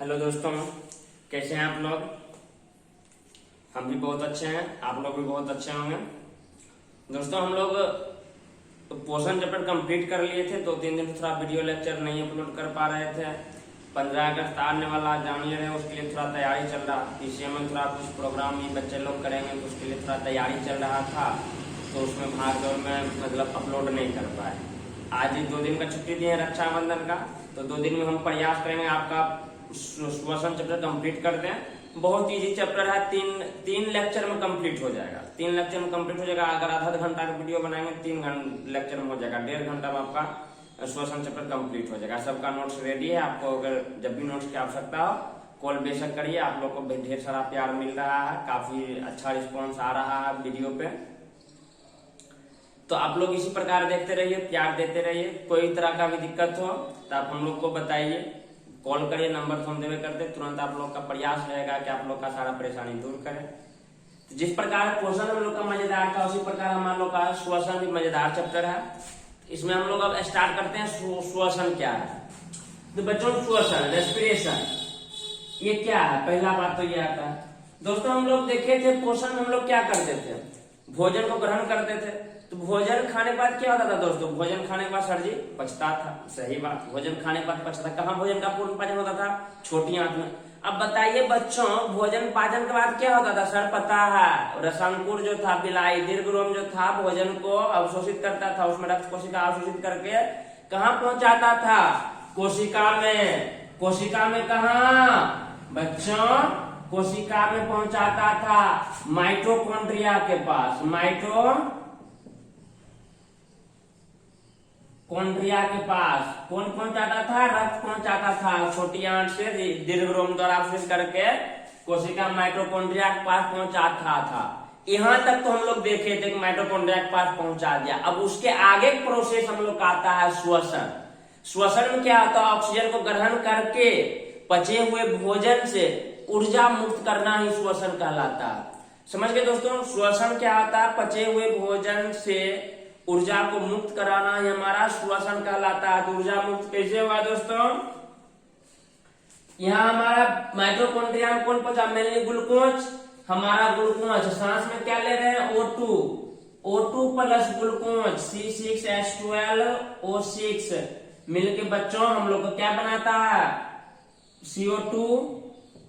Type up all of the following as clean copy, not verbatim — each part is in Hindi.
हेलो दोस्तों, कैसे हैं आप लोग। हम भी बहुत अच्छे हैं, आप लोग भी बहुत अच्छे होंगे। दोस्तों, हम लोग पोषण चैप्टर कंप्लीट कर लिए थे। 2-3 दिन थोड़ा वीडियो लेक्चर नहीं अपलोड कर पा रहे थे। 15 अगस्त आने वाला जानिए रहे, उसके लिए थोड़ा तैयारी चल रहा। पीसीए में थोड़ा कुछ प्रोग्राम भी बच्चे लोग करेंगे तो उसके लिए थोड़ा तैयारी चल रहा था, तो उसमें भाग दौड़ में मतलब अपलोड नहीं कर पाए। आज ही 2 दिन का छुट्टी दिए रक्षाबंधन का, तो 2 दिन में हम प्रयास करेंगे आपका श्वसन चैप्टर कंप्लीट कर दें। बहुत इजी चैप्टर है, तीन लेक्चर में कंप्लीट हो जाएगा। 3 लेक्चर में कंप्लीट हो जाएगा। अगर आधा घंटा का वीडियो बनाएंगे 3 लेक्चर में हो जाएगा। 1.5 घंटा में आपका श्वसन चैप्टर कंप्लीट हो जाएगा। सबका नोट्स रेडी है। आपको अगर जब भी नोट्स की आवश्यकता हो कॉल बेशक करिए। आप लोग को ढेर सारा प्यार मिल रहा है, काफी अच्छा रिस्पॉन्स आ रहा है वीडियो पे, तो आप लोग इसी प्रकार देखते रहिए, प्यार देते रहिए। कोई तरह का भी दिक्कत हो तो आप हम लोग को बताइए, कॉल करिए। नंबर तो हम देवे करते, तुरंत आप लोग का प्रयास रहेगा कि आप लोग का सारा परेशानी दूर करें। तो जिस प्रकार पोषण हम लोग का मजेदार था, उसी प्रकार हम लोग का श्वसन भी मजेदार चैप्टर है। इसमें हम लोग अब स्टार्ट करते हैं। श्वसन क्या है तो बच्चों, श्वसन रेस्पिरेशन ये क्या है, पहला बात तो ये आता है। दोस्तों, हम लोग देखे थे पोषण हम लोग क्या करते थे, भोजन को ग्रहण करते थे। तो भोजन खाने के बाद क्या होता था दोस्तों, भोजन खाने के बाद सर जी पचता था। सही बात, भोजन खाने के बाद पचता था। कहाँ भोजन का पूर्ण पाचन होता था, छोटी आंत में। अब बताइए बच्चों, भोजन पाचन के बाद क्या होता था सर, पता है रसांकुर जो था, बिलाई दीर्घरोम जो था, भोजन को अवशोषित करता था। उसमें रक्त कोशिका अवशोषित करके कहाँ पहुंचाता था, कोशिका में। कोशिका में कहाँ बच्चों, कोशिका में पहुंचाता था माइटोकॉन्ड्रिया के पास। कॉन्ड्रिया के पास कौन पहुंचाता था, रक्त पहुंचाता था। छोटी आंत से दीर्घरोम द्वारा अवशोषित करके कोशिका माइटोकॉन्ड्रिया के पास पहुंचाता था। यहां तक तो हम लोग देखे थे कि माइटोकॉन्ड्रिया के पास पहुंचा दिया। अब उसके आगे प्रोसेस हम लोग का आता है श्वसन। श्वसन में क्या होता है, ऑक्सीजन को ग्रहण करके पचे हुए भोजन से ऊर्जा मुक्त करना ही श्वसन कहलाता है। समझ गए दोस्तों, श्वसन क्या होता है, पचे हुए भोजन से ऊर्जा को मुक्त कराना ही हमारा श्वसन कहलाता है। तो ऊर्जा मुक्त कैसे होगा दोस्तों, यहाँ हमारा माइटोकॉन्ड्रिया में कौन पहुंचा, मेनली ग्लूकोज। हमारा ग्लूकोज सांस में क्या ले रहे हैं, O2 प्लस ग्लूकोज C6H12O6 मिलके बच्चों हम लोग को क्या बनाता है, CO2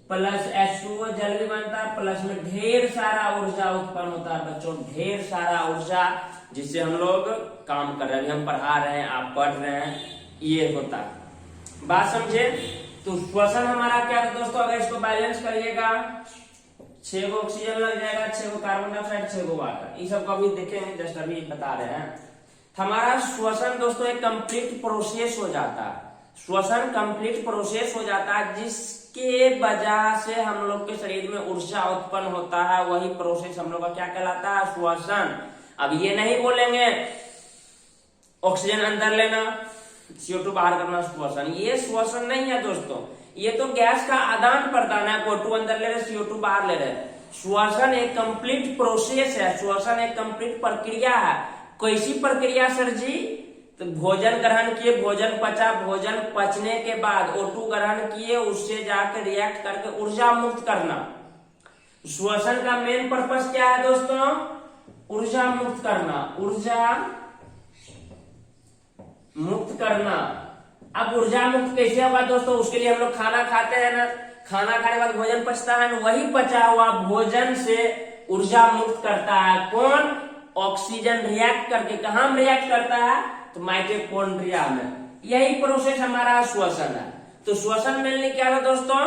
प्लस H2O जल भी बनता है। प्लस में ढेर सारा ऊर्जा उत्पन्न होता है बच्चों, ढेर सारा ऊर्जा, जिससे हम लोग काम कर रहे हैं। हम पढ़ा रहे हैं, आप पढ़ रहे हैं, ये होता है। बात समझे। तो श्वसन हमारा क्या था दोस्तों, अगर इसको बैलेंस करिएगा, 6 गो ऑक्सीजन लग जाएगा, 6 गो कार्बन डाइऑक्साइड, 6 गो वाटर। ये सब को अभी देखेंगे, जस्ट अभी बता रहे हैं। हमारा श्वसन दोस्तों एक कंप्लीट प्रोसेस हो जाता है। श्वसन कंप्लीट प्रोसेस हो जाता है, जिसके वजह से हम लोग के शरीर में ऊर्जा उत्पन्न होता है। वही प्रोसेस हम लोग का क्या कहलाता है, श्वसन। अब ये नहीं बोलेंगे ऑक्सीजन अंदर लेना, CO2 बाहर करना श्वसन, ये श्वसन नहीं है दोस्तों। ये तो गैस का आदान प्रदान है, O2 अंदर ले रहे, CO2 बाहर ले रहे। श्वसन एक कंप्लीट प्रोसेस है, श्वसन एक कंप्लीट प्रक्रिया है। कैसी प्रक्रिया सर जी, तो भोजन ग्रहण किए, भोजन पचा, भोजन पचने के बाद O2 ग्रहण किए, उससे जाकर रिएक्ट करके ऊर्जा मुक्त करना। श्वसन का मेन पर्पस क्या है दोस्तों, ऊर्जा मुक्त करना, ऊर्जा मुक्त करना। अब ऊर्जा मुक्त कैसे होगा दोस्तों, उसके लिए हम लोग खाना खाते हैं ना, खाना खाने के बाद भोजन पचता है ना, वही पचा हुआ भोजन से ऊर्जा मुक्त करता है कौन, ऑक्सीजन रिएक्ट करके। कहां रिएक्ट करता है, तो माइटोकॉन्ड्रिया में। यही प्रोसेस हमारा श्वसन है। तो श्वसन मिलने क्या है दोस्तों,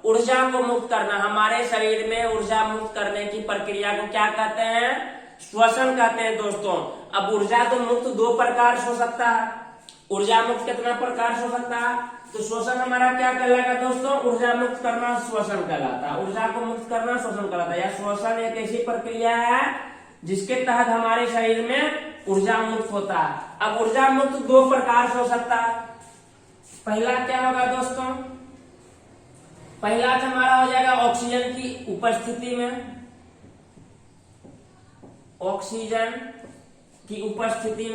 ऊर्जा को मुक्त करना। हमारे शरीर में ऊर्जा मुक्त करने की प्रक्रिया को क्या कहते हैं, श्वसन कहते हैं दोस्तों। अब ऊर्जा तो मुक्त 2 प्रकार से हो सकता है। ऊर्जा मुक्त कितना प्रकार से हो सकता है, तो श्वसन हमारा क्या कहलाएगा दोस्तों, ऊर्जा मुक्त करना श्वसन कहलाता है। ऊर्जा को मुक्त करना श्वसन कहलाता है। या श्वसन एक ऐसी प्रक्रिया है जिसके तहत हमारे शरीर में ऊर्जा मुक्त होता है। अब ऊर्जा मुक्त 2 प्रकार से हो सकता है। पहला क्या होगा दोस्तों, पहला हमारा हो जाएगा ऑक्सीजन की उपस्थिति में, ऑक्सीजन की उपस्थिति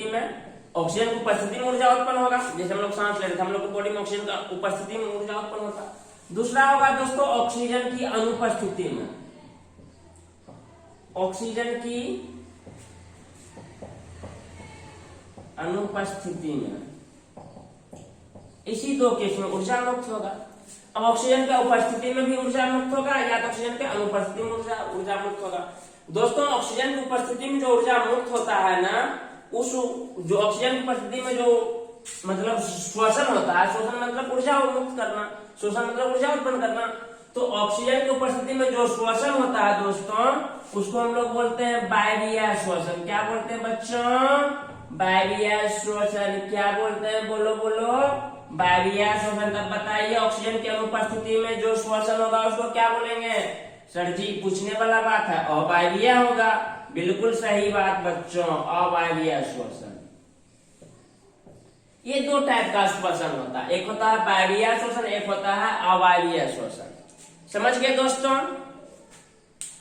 में ऑक्सीजन की उपस्थिति में ऊर्जा उत्पन्न होगा, जैसे हम लोग सांस ले रहे थे, हम लोग की बॉडी में ऑक्सीजन का उपस्थिति में ऊर्जा उत्पन्न होता। दूसरा होगा दोस्तों ऑक्सीजन की अनुपस्थिति में, ऑक्सीजन की अनुपस्थिति में, इसी दो केस में ऊर्जा मुक्त होगा। अब ऑक्सीजन की उपस्थिति में भी ऊर्जा मुक्त होगा या तो ऑक्सीजन के अनुपस्थिति में ऊर्जा मुक्त होगा। दोस्तों ऑक्सीजन की उपस्थिति में जो ऊर्जा मुक्त होता है ना, उस जो ऑक्सीजन की उपस्थिति में जो मतलब श्वसन होता है, श्वसन मतलब ऊर्जा मुक्त करना, श्वसन मतलब ऊर्जा उत्पन्न करना। तो ऑक्सीजन की उपस्थिति में जो श्वसन होता है दोस्तों, उसको हम लोग बोलते हैं वायवीय श्वसन। क्या बोलते हैं बच्चों? वायवीय श्वसन। क्या बोलते हैं? बोलो बोलो, वायवीय श्वसन। तब बताइए ऑक्सीजन की अनुपस्थिति में जो श्वसन होगा उसको क्या बोलेंगे? सर जी पूछने वाला बात है, अवायवीय होगा। बिल्कुल सही बात बच्चों, अवायवीय श्वसन। ये दो टाइप का श्वसन होता है, एक होता है वायवीय श्वसन, एक होता है अवायवीय श्वसन। समझ गए दोस्तों?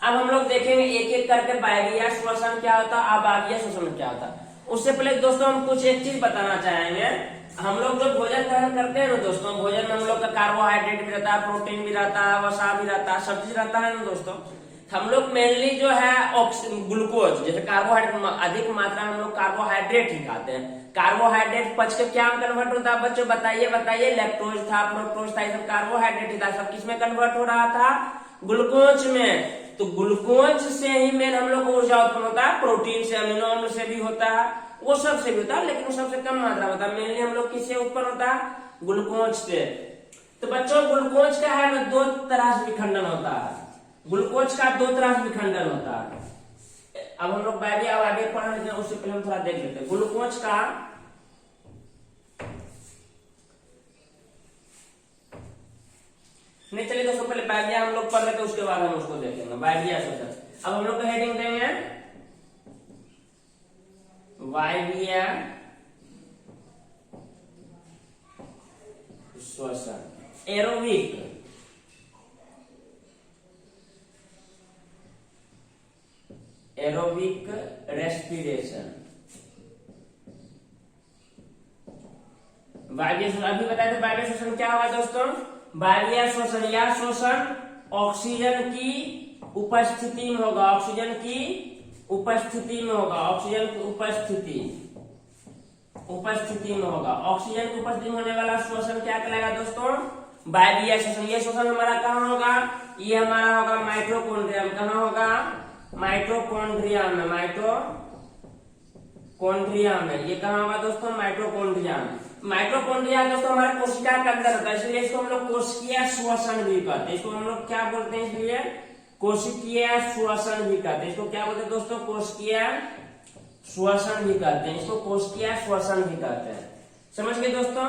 अब हम लोग देखेंगे एक एक करके वायवीय श्वसन क्या होता है, अवायवीय श्वसन क्या होता है। उससे पहले दोस्तों हम कुछ एक चीज बताना चाहेंगे। हम लोग जो भोजन ग्रहण करते हैं ना दोस्तों, भोजन में हम लोग का कार्बोहाइड्रेट भी रहता है, प्रोटीन भी रहता है, वसा भी रहता है, सब चीज रहता है ना दोस्तों। हम लोग मेनली जो है ग्लूकोज, जैसे कार्बोहाइड्रेट अधिक मात्रा में हम लोग कार्बोहाइड्रेट ही खाते हैं। कार्बोहाइड्रेट पच के क्या कन्वर्ट होता है बच्चों? बताइए बताइए। लैक्टोज था, फ्रुक्टोज था, ये सब कार्बोहाइड्रेट ही था, सब किसमें कन्वर्ट हो रहा था? ग्लूकोज में। तो ग्लूकोज से ही मेन हम लोग को ऊर्जा उत्पन्न होता है, प्रोटीन से, अमीनो अम्ल से भी होता है, वो सब से भी होता है, लेकिन वो सबसे कम मात्रा होता है। मेनली हम लोग किससे उत्पन्न होता है? ग्लूकोज से। तो बच्चों ग्लूकोज का है ना दो तरह से विखंडन होता है, ग्लूकोज का दो तरह से विखंडन होता है। अब हम लोग वायवीय अवायवीय पढ़ लेते हैं, उससे पहले हम थोड़ा देख लेते हैं ग्लूकोज का। नहीं चलिए दोस्तों पहले वायवीय हम लोग पढ़ लेते हैं, उसके बाद हम उसको देखेंगे वायवीय श्वसन। अब हम लोग का हेडिंग देंगे वायवीय श्वसन, एरोबिक एरोबिक रेस्पिरेशन, वायवीय श्वसन। अभी बताए थे वायवीय श्वसन क्या होगा दोस्तों? वायवीय श्वसन या श्वसन ऑक्सीजन की उपस्थिति में होगा, ऑक्सीजन की उपस्थिति में होगा, ऑक्सीजन की उपस्थिति में होगा। ऑक्सीजन की उपस्थिति में होने वाला श्वसन क्या कहलाएगा दोस्तों? वायवीय श्वसन। ये श्वसन हमारा कहाँ होगा? ये हमारा होगा माइटोकॉन्ड्रिया में। कहाँ होगा? माइटोकॉन्ड्रिया में, माइटोकॉन्ड्रिया में। ये कहाँ होगा दोस्तों? माइटोकॉन्ड्रिया में। माइटोकॉन्ड्रिया दोस्तों हमारे कोशिका के अंदर होता है, इसलिए इसको हम लोग कोशिकीय श्वसन भी कहते हैं। इसको हम लोग क्या बोलते हैं? इसलिए कोशिकीय श्वसन भी कहते हैं। इसको क्या बोलते हैं दोस्तों? कोशिकीय श्वसन भी कहते हैं, इसको कोशिकीय श्वसन भी कहते हैं। समझ गए दोस्तों?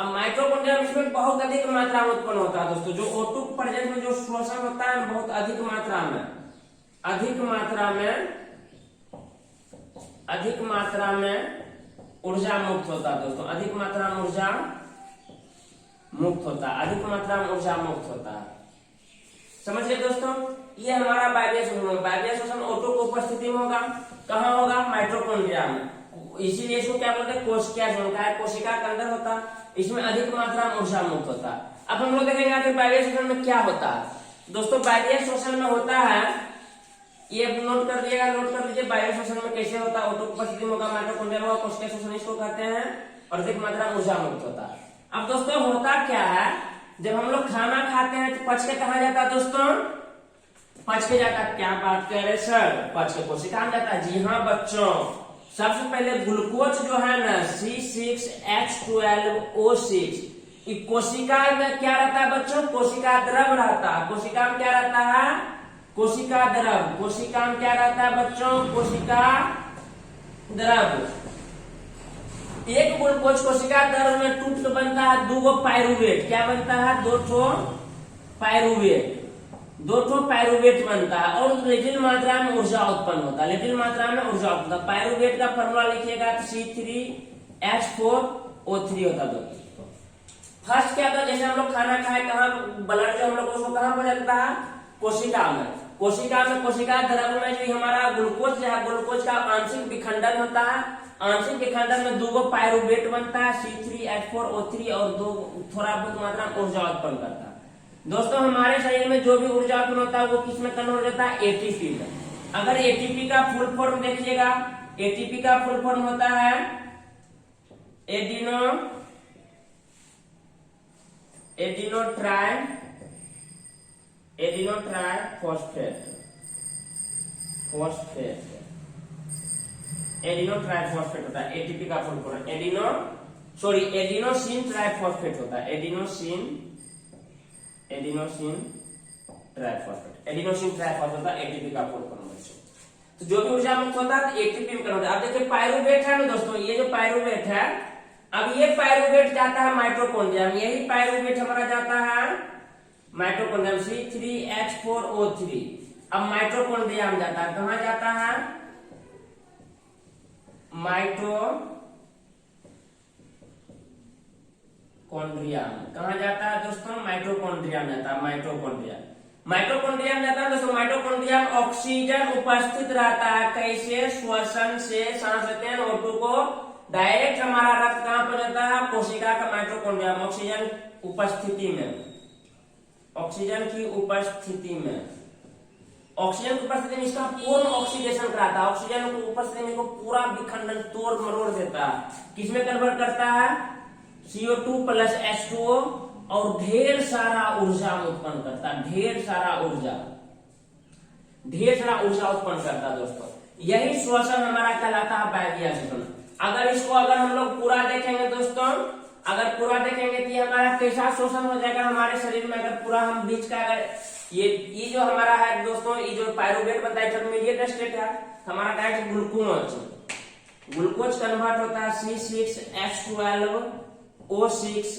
अब माइटोकॉन्ड्रिया में इसमें बहुत अधिक मात्रा में उत्पन्न होता है दोस्तों। जो O2 प्रेजेंट में जो श्वसन होता है बहुत अधिक मात्रा में ऊर्जा मुक्त होता है दोस्तों। अधिक मात्रा में ऊर्जा मुक्त होता है, अधिक मात्रा में ऊर्जा मुक्त होता है। समझ गए दोस्तों? ये हमारा वायवीय श्वसन। वायवीय श्वसन O2 की उपस्थिति में होगा। कहाँ होगा? माइटोकॉन्ड्रिया में। इसीलिए इसको क्या बोलते हैं? कोशिकीय श्वसन। का कोशिका के अंदर होता है, इसमें अधिक मात्रा में ऊर्जा मुक्त होता है। अब हम लोग देखेंगे आखिर वायवीय श्वसन में क्या होता है दोस्तों। वायवीय श्वसन में होता है, ये नोट कर दिएगा, नोट कर लीजिए वायवीय श्वसन में कैसे होता है। O2 की उपस्थिति में होगा, माइटोकॉन्ड्रिया में होगा, कोशिकीय श्वसन इसको कहते हैं, और अधिक मात्रा में ऊर्जा मुक्त होता है। अब दोस्तों होता क्या है, जब हम लोग खाना खाते हैं तो पच के कहा जाता है दोस्तों? पच के जाता है। क्या बात कर रहे सर? पच के कोशिका में जाता है। जी हाँ बच्चों, सबसे पहले ग्लूकोज जो है ना C6H12O6, कोशिका में क्या रहता है बच्चों? कोशिका द्रव रहता है। कोशिका में क्या रहता है? कोशिका द्रव। कोशिका में क्या रहता है बच्चों? कोशिका द्रव। एक ग्लूकोज कोशिका द्रव में टूट के बनता है दो पायरुवेट। क्या बनता है? दो पायरुवेट बनता है, और लिटिल मात्रा में ऊर्जा उत्पन्न होता है। लिटिल मात्रा में ऊर्जा उत्पन्न होता है। पायरुवेट का फॉर्मूला लिखिएगा तो C3H4O3 होता है। फर्स्ट क्या था, जैसे हम लोग खाना खाए, कहाँ ब्लड जो हम लोग उसको कहाँ पर जाता है? कोशिका में। कोशिका द्रव में जो हमारा ग्लूकोज है, ग्लूकोज का आंशिक विखंडन होता है, आंशिक विखंडन में 2 पायरुवेट बनता है C3H4O3 और 2 थोड़ा बहुत मात्रा में ऊर्जा उत्पन्न करता है। दोस्तों हमारे शरीर में जो भी ऊर्जा उत्पन्न होता है वो किस में कन्वर्ट हो जाता है? एटीपी में। अगर एटीपी का फुल फॉर्म देखिएगा, एटीपी का फुल फॉर्म होता है adeno try phosphate, adeno triphosphate होता है। एटीपी का फुल फॉर्म एडिनोसिन ट्राइफॉस्फेट होता है। एडिनोसिन ट्राइफॉस्फेट होता है एटीपी का फुल फॉर्म। तो जो भी ऊर्जा मुक्त होता है एटीपी में कन्वर्ट होता है। अब देखिए पायरुवेट है ना दोस्तों, ये जो पायरुवेट है, अब ये पायरुवेट जाता है माइटोकॉन्ड्रिया में, यही पायरुवेट हमारा जाता है माइटोकॉन्ड्रिया में C3H4O3। अब माइटोकॉन्ड्रिया में जाता है, कहां जाता है? माइटोकॉन्ड्रिया में। कहां जाता है दोस्तों? माइटोकॉन्ड्रिया में जाता है। माइटोकॉन्ड्रिया में जाता है दोस्तों। माइटोकॉन्ड्रिया में ऑक्सीजन उपस्थित रहता है। कैसे? श्वसन से सांस लेते हैं O2 को डायरेक्ट हमारा रक्त कहां पर जाता है? कोशिका का माइटोकॉन्ड्रिया में। ऑक्सीजन की उपस्थिति में इसका पूर्ण ऑक्सीडेशन कराता है। ऑक्सीजन की उपस्थिति में इसको पूरा विखंडन तोड़ मरोड़ देता है। किसमें कन्वर्ट करता है? CO2 प्लस H2O और ढेर सारा ऊर्जा उत्पन्न करता है। ढेर सारा ऊर्जा उत्पन्न करता है दोस्तों। यही श्वसन हमारा कहलाता है वायवीय श्वसन। अगर हम लोग पूरा देखेंगे दोस्तों, तो ये हमारा कैसा शोषण हो जाएगा हमारे शरीर में? अगर पूरा हम बीच का अगर ये जो हमारा है दोस्तों, ये जो पायरुवेट बनता है इंटरमीडिएट स्टेट है हमारा डायरेक्ट ग्लूकोज कन्वर्ट होता है C6H12O6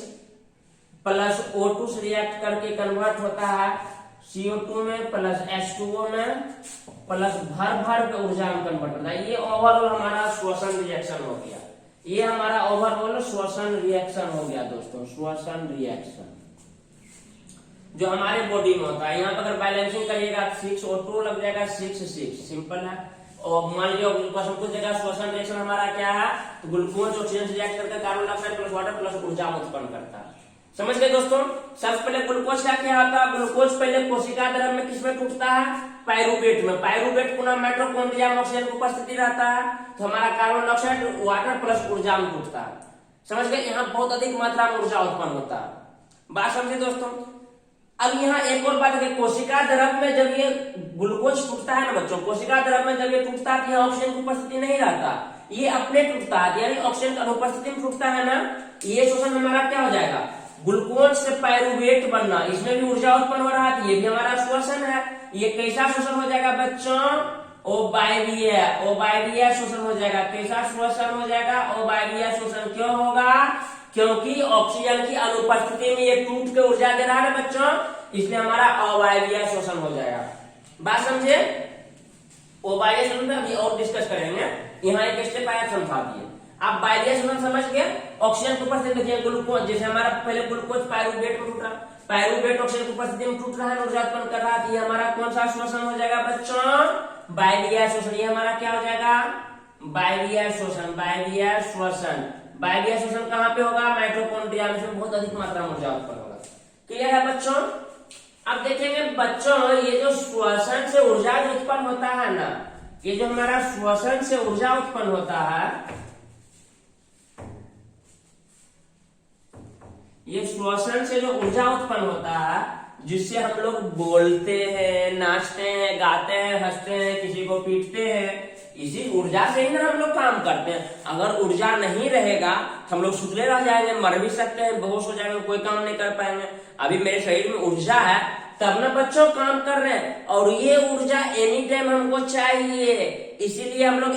प्लस O2 से रिएक्ट करके कन्वर्ट होता है CO2 में प्लस H2O में प्लस भर के ऊर्जा में कन्वर्ट होता है। ये ओवरऑल हमारा श्वसन रिएक्शन हो गया। ये हमारा ओवरऑल श्वसन रिएक्शन हो गया दोस्तों। श्वसन रिएक्शन जो हमारे बॉडी में होता है, यहाँ पर अगर बैलेंसिंग करिएगा 6O2 लग जाएगा 6 सिंपल है। और मान लीजिए कुछ जगह श्वसन रिएक्शन हमारा क्या है? तो ग्लूकोज ऑक्सीजन से रिएक्ट करके carbon dioxide plus water plus ऊर्जा उत्पन्न करता है। समझ गए दोस्तों? सबसे पहले ग्लूकोज का क्या होता है? ग्लूकोज पहले कोशिका द्रव्य में किसमें टूटता है? पायरुवेट में। पायरुवेट पुनः माइटोकॉन्ड्रिया में ऑक्सीजन की उपस्थिति रहता है, तो हमारा कार्बन डाइऑक्साइड वाटर प्लस ऊर्जा में टूटता है। समझ गए? यहाँ बहुत अधिक मात्रा में ऊर्जा उत्पन्न होता है। बात समझे दोस्तों? अब यहाँ एक और बात है, कोशिका द्रव्य में जब ये ग्लूकोज टूटता है ना बच्चों, कोशिका द्रव्य में जब ये टूटता है तो यहाँ ऑक्सीजन की उपस्थिति नहीं रहता, ये अपने टूटता है, यानी ऑक्सीजन की अनुपस्थिति में टूटता है ना। ये शोषण हमारा क्या हो जाएगा? ग्लूकोज से पायरुवेट बनना, इसमें भी ऊर्जा उत्पन्न हो रहा है, ये भी हमारा श्वसन है। ये कैसा शोषण हो जाएगा बच्चों? अवायवीय शोषण हो जाएगा। कैसा श्वसन हो जाएगा? अवायवीय शोषण। क्यों होगा? क्योंकि ऑक्सीजन की अनुपस्थिति में ये टूट के ऊर्जा दे रहा है बच्चों, इसलिए हमारा अवायवीय शोषण हो जाएगा। बात समझे? अवायवीय शोषण में अभी और डिस्कस करेंगे। यहाँ एक स्टेप आया, समझा दिए। आप वायवीय शोषण समझ गए। ऑक्सीजन के उपस्थिति देखिए ग्लूकोज, जैसे हमारा पहले ग्लूकोज पायरुवेट में टूट रहा, पायरुवेट ऑक्सीजन की उपस्थिति में टूट रहा है, ऊर्जा उत्पन्न कर रहा है। ये हमारा कौन सा शोषण हो जाएगा बच्चों? वायवीय शोषण। ये हमारा क्या हो जाएगा? वायवीय शोषण। वायवीय शोषण कहाँ पे होगा? माइटोकॉन्ड्रिया में बहुत अधिक मात्रा में ऊर्जा उत्पन्न होगा। क्लियर है बच्चों? अब देखेंगे बच्चों, ये जो श्वसन से ऊर्जा उत्पन्न होता है ना, ये जो हमारा श्वसन से ऊर्जा उत्पन्न होता है, ये श्वसन से जो ऊर्जा उत्पन्न होता है, जिससे हम लोग बोलते हैं, नाचते हैं, गाते हैं, हंसते हैं, किसी को पीटते हैं, इसी ऊर्जा से ही ना हम लोग काम करते हैं। अगर ऊर्जा नहीं रहेगा तो हम लोग सुतले रह जाएंगे, मर भी सकते हैं, बेहोश हो जाएंगे, कोई काम नहीं कर पाएंगे। अभी मेरे शरीर में ऊर्जा है तब ना बच्चों काम कर रहे हैं, और ये ऊर्जा एनी टाइम हमको चाहिए, इसीलिए हम लोग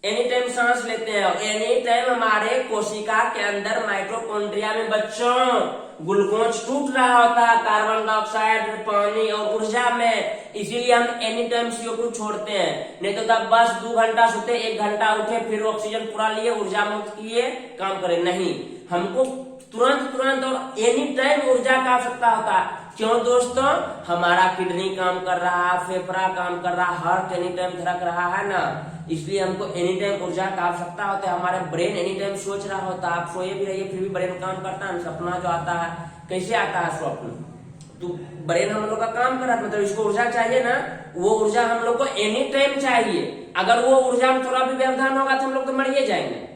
एनी टाइम सांस लेते हैं। और एनी टाइम हमारे कोशिका के अंदर माइटोकॉन्ड्रिया में बच्चों ग्लूकोज टूट रहा होता है, कार्बन डाइऑक्साइड, पानी और ऊर्जा में, इसीलिए हम एनी टाइम CO2 छोड़ते हैं। नहीं तो तब बस 2 घंटा सोते, 1 घंटा उठे, फिर ऑक्सीजन पूरा लिए, ऊर्जा मुक्त किए, काम करे। नहीं, हमको तुरंत और एनी टाइम ऊर्जा का आवश्यकता होता है। क्यों दोस्तों? हमारा किडनी काम कर रहा है, फेफड़ा काम कर रहा है, हार्ट एनी टाइम धड़क रहा है ना, इसलिए हमको एनी टाइम ऊर्जा का आवश्यकता होता है। हमारा ब्रेन एनी टाइम सोच रहा होता है, आप सोए भी रहिए फिर भी ब्रेन काम करता है। सपना जो आता है कैसे आता है स्वप्न, तो ब्रेन हम लोग का काम कर रहा है, मतलब इसको ऊर्जा चाहिए ना, वो ऊर्जा हम लोग को एनी टाइम चाहिए। अगर वो ऊर्जा में थोड़ा भी व्यवधान होगा तो हम लोग तो मर ही जाएंगे।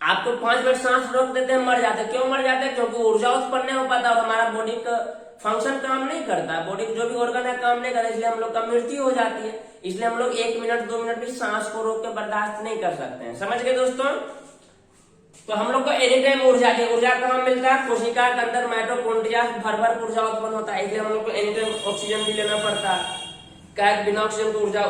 आपको 5 मिनट सांस रोक देते हैं, मर जाते। क्यों मर जाते हैं? क्योंकि ऊर्जा उत्पन्न नहीं हो पाता और हमारा बॉडी का फंक्शन काम नहीं करता, बॉडी जो भी ऑर्गन है काम नहीं करता, इसलिए हम लोग का मृत्यु हो जाती है। इसलिए हम लोग 1 मिनट 2 मिनट भी सांस को रोक के बर्दाश्त नहीं कर सकते हैं। समझ गए दोस्तों? तो हम लोग को एनी टाइम ऊर्जा की, ऊर्जा कहाँ मिलता है? कोशिका के अंदर माइटोकॉन्ड्रिया भर ऊर्जा उत्पन्न होता है, इसलिए हम लोग को एनी टाइम ऑक्सीजन भी लेना पड़ता है। क्या बिना ऑक्सीजन तो ऊर्जा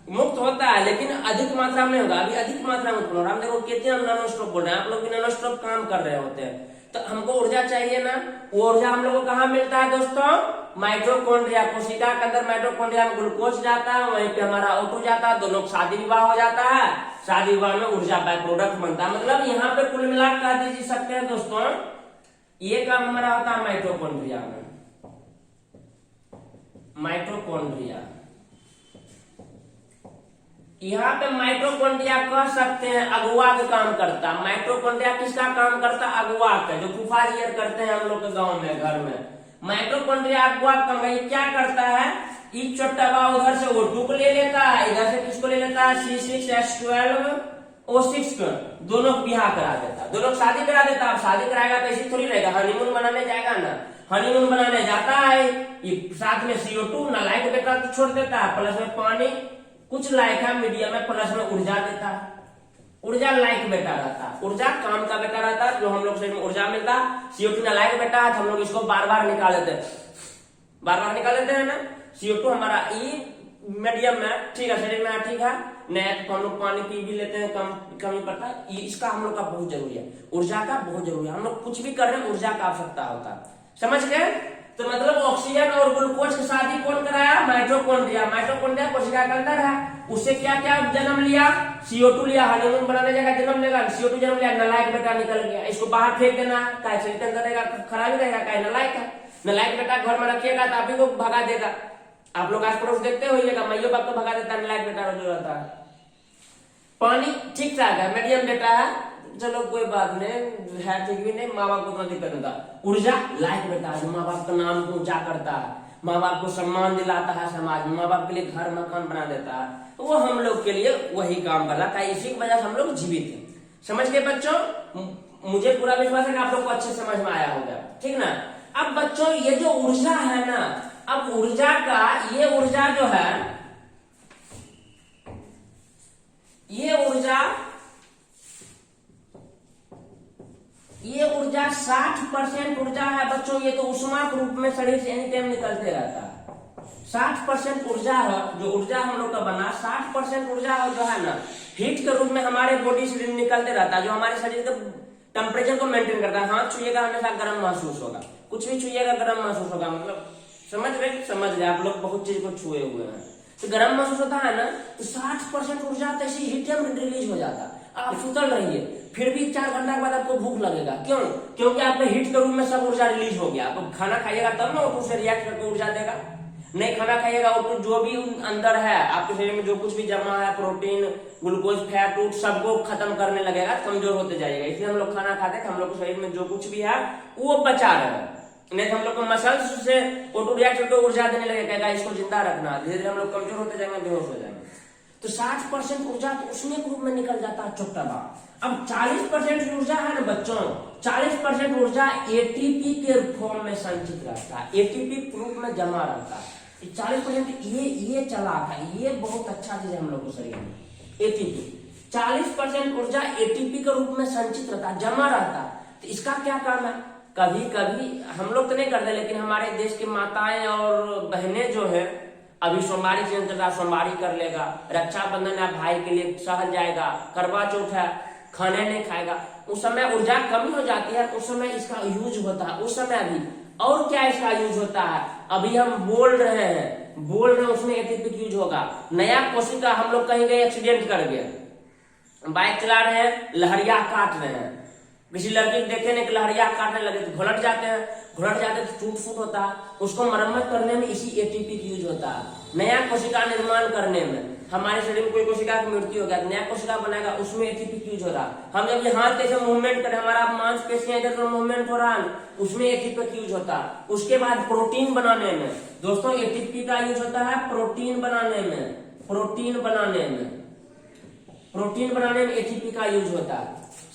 मुक्त होता है, लेकिन अधिक मात्रा में होगा। अभी अधिक मात्रा में उत्पन्न हो रहा है। हम देखो कितने हम नॉन स्टॉप बोल रहे हैं, आप लोग भी नॉन स्टॉप काम कर रहे होते हैं। तो हमको ऊर्जा चाहिए ना, वो ऊर्जा हम लोग को कहाँ मिलता है दोस्तों? माइटोकॉन्ड्रिया, कोशिका के अंदर माइटोकॉन्ड्रिया में ग्लूकोज जाता है, वहीं पे हमारा O2 जाता है, दोनों शादी विवाह हो जाता है। शादी विवाह में ऊर्जा बाय प्रोडक्ट बनता है। मतलब यहाँ पे कुल मिलाकर कह दीजिए सकते हैं दोस्तों, ये काम हमारा होता है माइटोकॉन्ड्रिया में। माइटोकॉन्ड्रिया, यहाँ पे माइटोकॉन्ड्रिया कह सकते हैं अगुआ का काम करता। माइटोकॉन्ड्रिया किसका काम करता? अगुआ का, जो फूफा जी करते हैं हम लोग के गांव में, घर में। माइटोकॉन्ड्रिया अगुआ का क्या करता है? एक छोटा बा उधर से O2 को ले लेता है, इधर से किसको ले लेता है? C6H12O6 को, दोनों ब्याह करा देता है, दोनों शादी करा देता है। अब शादी कराएगा तो ऐसी थोड़ी रहेगा, हनीमून बनाने जाएगा ना, हनीमून बनाने जाता है, ये साथ में CO2 ना लाइट बेटा छोड़ देता है, प्लस में पानी कुछ लाइक है मीडियम में, प्लस में ऊर्जा देता है। ऊर्जा लाइक बेटा रहता है, ऊर्जा काम का बेटा रहता है, जो हम लोग शरीर में ऊर्जा मिलता है। CO2 ना लाइक बेटा है, हम लोग इसको बार बार निकाल लेते हैं, बार बार निकाल लेते हैं ना। CO2 हमारा ये मीडियम में ठीक है, शरीर में ठीक है, नहीं तो हम लोग पानी पी भी लेते हैं, कमी पड़ता है। इसका हम लोग का बहुत जरूरी है, ऊर्जा का बहुत जरूरी है। हम लोग कुछ भी कर रहे हैं ऊर्जा का आवश्यकता होता है। समझ गए? तो मतलब ऑक्सीजन और ग्लूकोज की शादी कौन कराया? माइटोकॉन्ड्रिया। माइटोकॉन्ड्रिया कोशिका के अंदर है, उससे क्या क्या जन्म लिया? CO2 लिया, हनीमून बनाने जगह जन्म लेगा, CO2 जन्म लिया, नलायक बेटा निकल गया, इसको बाहर फेंक देना, काय शरीर के अंदर रहेगा, खराब ही रहेगा, काय नलायक है। नलायक बेटा घर में रखिएगा तो आप ही को भगा देगा। आप लोग आस पड़ोस देखते होइएगा, मैयो बाप को भगा देता है नलायक बेटा जो रहता है। पानी ठीक ठाक है, मीडियम बेटा है, चलो कोई बात नहीं है, ठीक भी नहीं, माँ बाप को उतना दिक्कत होता। ऊर्जा लायक बेटा है, माँ बाप का नाम ऊंचा करता है, माँ बाप को सम्मान दिलाता है समाज में, माँ बाप के लिए घर मकान बना देता है, तो वो हम लोग के लिए वही काम कर रहा है। इसी की वजह से हम लोग जीवित हैं। समझ गए बच्चों? मुझे पूरा विश्वास है कि आप लोग को अच्छे समझ में आया होगा, ठीक ना। अब बच्चों ये जो ऊर्जा है ना, अब ऊर्जा का ये ऊर्जा जो है, ये ऊर्जा 60% ऊर्जा है बच्चों। ये तो ऊष्मा के रूप में शरीर से एनी टाइम निकलते रहता है। 60% ऊर्जा है, जो ऊर्जा हम लोग का बना 60% ऊर्जा है, जो है ना हीट के रूप में हमारे बॉडी से निकलते रहता है, जो हमारे शरीर के टेम्परेचर को मेंटेन करता है। हाथ छुएगा हमेशा गर्म महसूस होगा, कुछ भी छुएगा गर्म महसूस होगा। मतलब समझ रहे आप लोग, बहुत चीज को छुए हुए हैं तो गर्म महसूस होता है ना। तो 60% ऊर्जा तो ऐसी हीटियम रिलीज हो जाता है। आप सुतल रहिए, फिर भी 4 घंटा के बाद आपको भूख लगेगा। क्यों? क्योंकि आपने हीट के रूप में सब ऊर्जा रिलीज हो गया। आप खाना खाइएगा तब ना O2 से रिएक्ट करके ऊर्जा देगा। नहीं खाना खाइएगा O2 जो भी अंदर है आपके शरीर में, जो कुछ भी जमा है, प्रोटीन, ग्लूकोज, फैट, सबको खत्म करने लगेगा, कमजोर होते जाएगा। इसलिए हम लोग खाना खाते हैं, हम लोग के शरीर में जो कुछ भी है वो बचा रहे हैं। नहीं तो हम लोग को मसल्स से O2 रिएक्ट करके ऊर्जा देने लगेगा, इसको जिंदा रखना। धीरे धीरे हम लोग कमजोर होते जाएंगे, बेहोश हो जाएंगे। तो 60% ऊर्जा तो उसमें के रूप में निकल जाता है छोटा बा। अब 40% ऊर्जा है ना बच्चों, 40% ऊर्जा ATP के फॉर्म में संचित रहता है, ATP रूप में जमा रहता है। 40% ये चला था, ये बहुत अच्छा चीज है हम लोग को शरीर में। ATP 40% ऊर्जा ATP के रूप में संचित रहता है, जमा रहता है। तो इसका क्या काम है? कभी कभी हम लोग तो नहीं करते, लेकिन हमारे देश की माताएं और बहनें जो है, अभी सोमवारी सीजन चल रहा, सोमवारी कर लेगा, रक्षाबंधन है भाई के लिए सहल जाएगा, करवा चौथ है खाने नहीं खाएगा, उस समय ऊर्जा कमी हो जाती है, उस समय इसका यूज होता है। उस समय भी और क्या इसका यूज होता है? अभी हम बोल रहे हैं उसमें ATP यूज होगा। नया कोशिका हम लोग कहीं गए, एक्सीडेंट कर गए, बाइक चला रहे हैं, लहरिया काट रहे हैं, किसी लड़की को देखे नहीं कि लहरिया काटने लगे तो घुलट जाते हैं तो टूट फूट होता है। उसको मरम्मत करने में इसी ATP की यूज होता है। नया कोशिका निर्माण करने में। हमारे शरीर में कोई कोशिका की मृत्यु हो गया, नया कोशिका बनाएगा, उसमें एटीपी यूज हो रहा। हम जब ये हाथ कैसे मूवमेंट करें, हमारा मांसपेशियां इधर उधर मूवमेंट हो रहा है, उसमें एटीपी यूज होता है। उसके बाद प्रोटीन बनाने में दोस्तों एटीपी का यूज होता है, प्रोटीन बनाने में, प्रोटीन बनाने में एटीपी का यूज होता है।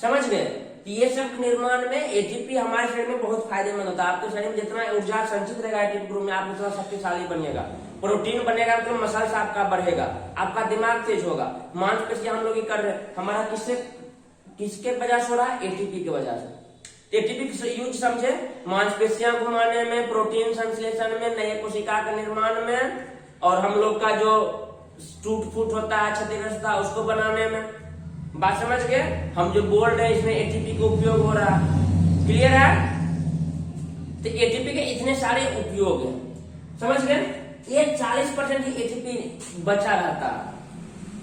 समझ गए? ये सब निर्माण में एटीपी हमारे शरीर में बहुत फायदेमंद होता है। आपके शरीर में जितना ऊर्जा संचित रहेगा एटीपी ग्रुप में, आप उतना शक्तिशाली बनिएगा। प्रोटीन बनेगा तो मसल्स आपका बढ़ेगा, आपका दिमाग तेज होगा। मांसपेशियां हम लोग ये कर रहे हैं, हमारा किसके वजह से हो रहा है? एटीपी की वजह से। एटीपी यूज समझे, मांसपेशियां घुमाने में, प्रोटीन संश्लेषण में, नए कोशिका के निर्माण में, और हम लोग का जो टूट फूट होता है, क्षतिग्रस्त होता है, उसको बनाने में। बात समझ गए? हम जो बोल रहे हैं इसमें एटीपी का उपयोग हो रहा है। क्लियर है? तो एटीपी के इतने सारे उपयोग हैं, समझ गए? ये 40% ही एटीपी बचा रहता है।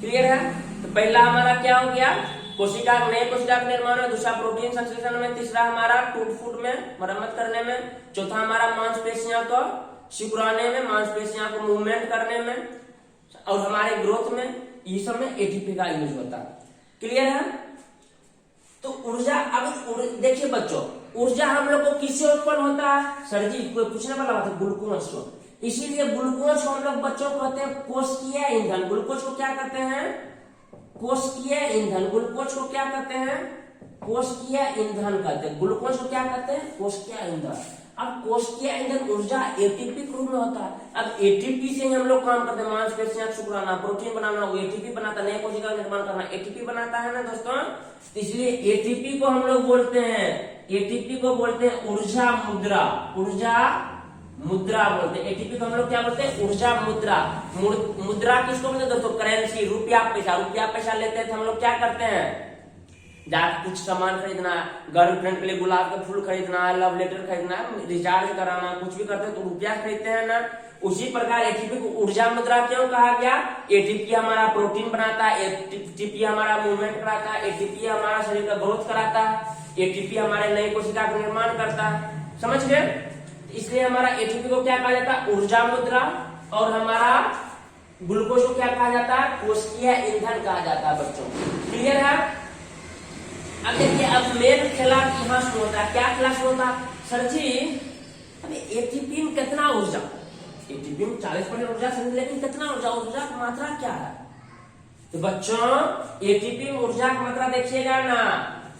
क्लियर है? तो पहला हमारा क्या हो गया? कोशिका, नए कोशिका के निर्माण में, दूसरा प्रोटीन संश्लेषण में, तीसरा हमारा टूट फूट में, मरम्मत करने में, चौथा हमारा मांसपेशियां को सिकुड़ाने में, मांसपेशियां को मूवमेंट करने में, और हमारे ग्रोथ में, ये सब में एटीपी का यूज होता है। क्लियर है? तो ऊर्जा, अब देखिए बच्चों, ऊर्जा हम लोग को किससे उत्पन्न होता है? सर जी कोई पूछने वाला बात है, ग्लूकोज को। इसीलिए ग्लूकोज को हम लोग बच्चों को कहते हैं कोशिकीय ईंधन। ग्लूकोज को क्या कहते हैं? कोशिकीय ईंधन। ग्लूकोज को क्या कहते हैं? कोशिकीय ईंधन कहते हैं। ग्लूकोज को क्या कहते हैं? कोशिकीय ईंधन। अब कोशिकीय ईंधन ऊर्जा एटीपी के रूप में होता है। अब एटीपी से ही हम लोग काम करते हैं, मांसपेशियां सिकुड़ाना, प्रोटीन बनाना, वो एटीपी बनाता है, नए कोशिका निर्माण करना एटीपी बनाता है ना दोस्तों। इसलिए एटीपी को हम लोग बोलते हैं, एटीपी को बोलते हैं ऊर्जा मुद्रा। ऊर्जा मुद्रा बोलते हैं एटीपी को हम लोग क्या बोलते हैं? ऊर्जा मुद्रा। मुद्रा किसको बोलते हैं दोस्तों? करेंसी, रुपया पैसा। रुपया पैसा लेते हैं तो हम लोग क्या करते हैं? जाकर कुछ सामान खरीदना है, गर्लफ्रेंड के लिए गुलाब का फूल खरीदना है, लव लेटर खरीदना है, रिचार्ज कराना, कुछ भी करते हैं तो रुपया खरीदते हैं ना। उसी प्रकार एटीपी को ऊर्जा मुद्रा क्यों कहा गया? एटीपी हमारा प्रोटीन बनाता है, एटीपी हमारा मूवमेंट कराता है, एटीपी हमारा शरीर का ग्रोथ कराता है, एटीपी हमारे नई कोशिका का निर्माण करता है। समझ गए? इसलिए हमारा एटीपी को क्या कहा जाता है? ऊर्जा मुद्रा। और हमारा ग्लूकोज को क्या कहा जाता है? कोशिकीय ईंधन कहा जाता है बच्चों। क्लियर है? अब देखिए, अब मेन खेला यहाँ से होता है, क्या क्लास होता है? सर जी अभी एटीपी में कितना ऊर्जा? एटीपी में 40% ऊर्जा, लेकिन कितना ऊर्जा? ऊर्जा की मात्रा क्या है? तो बच्चों एटीपी में ऊर्जा की मात्रा देखिएगा ना,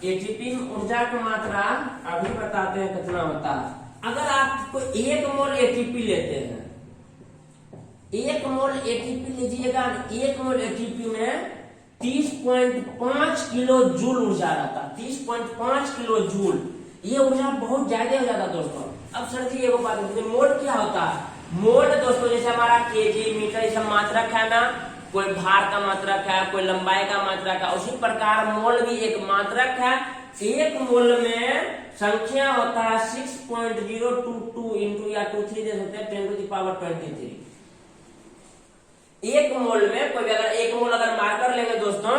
एटीपी में ऊर्जा की मात्रा अभी बताते हैं कितना होता है। अगर आपको 1 मोल एटीपी लेते हैं, 1 मोल एटीपी लीजिएगा, 1 मोल एटीपी में 30.5 किलो जूल ऊर्जा रहता है। 30.5 किलो जूल, ये ऊर्जा बहुत ज्यादा हो जाता है दोस्तों। अब सर जी एगो बात है, मोल क्या होता है? मोल दोस्तों जैसे हमारा केजी, मीटर, ये सब मात्रक है ना, कोई भार का मात्रक है, कोई लंबाई का मात्रक है, उसी प्रकार मोल भी एक मात्रक है। 1 मोल में संख्या होता है 6.022 इंटू या 23 दे सकते हैं 10⁻23। 1 मोल में कोई अगर 1 मोल अगर मार्कर लेंगे दोस्तों,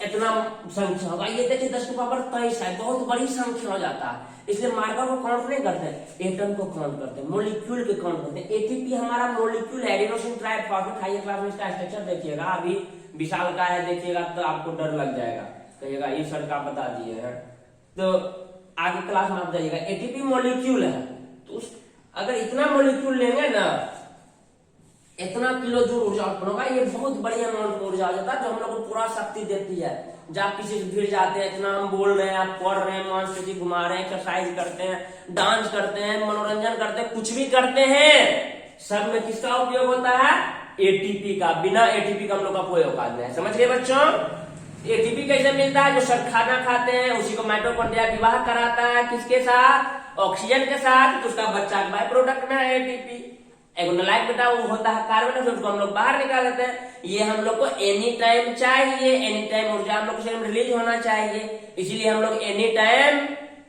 इतना संख्या होगा। ये देखिए 10⁻23 है, बहुत बड़ी संख्या हो जाता है। इसलिए मार्कर को काउंट नहीं करते, एटम को काउंट करते हैं, मोलिक्यूल को काउंट करते हैं। एटीपी हमारा मोलिक्यूल है, एडिनोसिन ट्राइफॉस्फेट। हाई क्लास में इसका स्ट्रक्चर देखिएगा, अभी विशाल का है, देखिएगा तो आपको डर लग जाएगा, कहिएगा ये सर का बता दिए हैं, तो आगे क्लास में आप जाइएगा। एटीपी मोलिक्यूल है, तो अगर इतना मोलिक्यूल लेंगे ना, इतना किलो जूल ऊर्जा उत्पन्न होगा। ये बहुत बड़ी अमाउंट में ऊर्जा हो जाता है, जो हम लोग को पूरा शक्ति देती है। जब आप किसी से भिड़ जाते हैं, इतना हम बोल रहे हैं, आप पढ़ रहे हैं, मांसपेशी घुमा रहे हैं, एक्सरसाइज करते हैं, डांस करते हैं, मनोरंजन करते हैं, कुछ भी करते हैं, सब में किसका उपयोग होता है? एटीपी का। बिना एटीपी का हम लोग का कोई औकात नहीं है। समझ गए बच्चों? एटीपी कैसे मिलता है? जो सब खाना खाते हैं उसी को माइटोकॉन्ड्रिया विवाह कराता है, किसके साथ? ऑक्सीजन के साथ, तो उसका बच्चा का बाय प्रोडक्ट में है एटीपी। एक नलायक बेटा वो होता है कार्बन, उसको हम लोग बाहर निकाल देते हैं। ये हम लोग को एनी टाइम चाहिए, एनी टाइम ऊर्जा हम लोग को रिलीज होना चाहिए। इसीलिए हम लोग एनी टाइम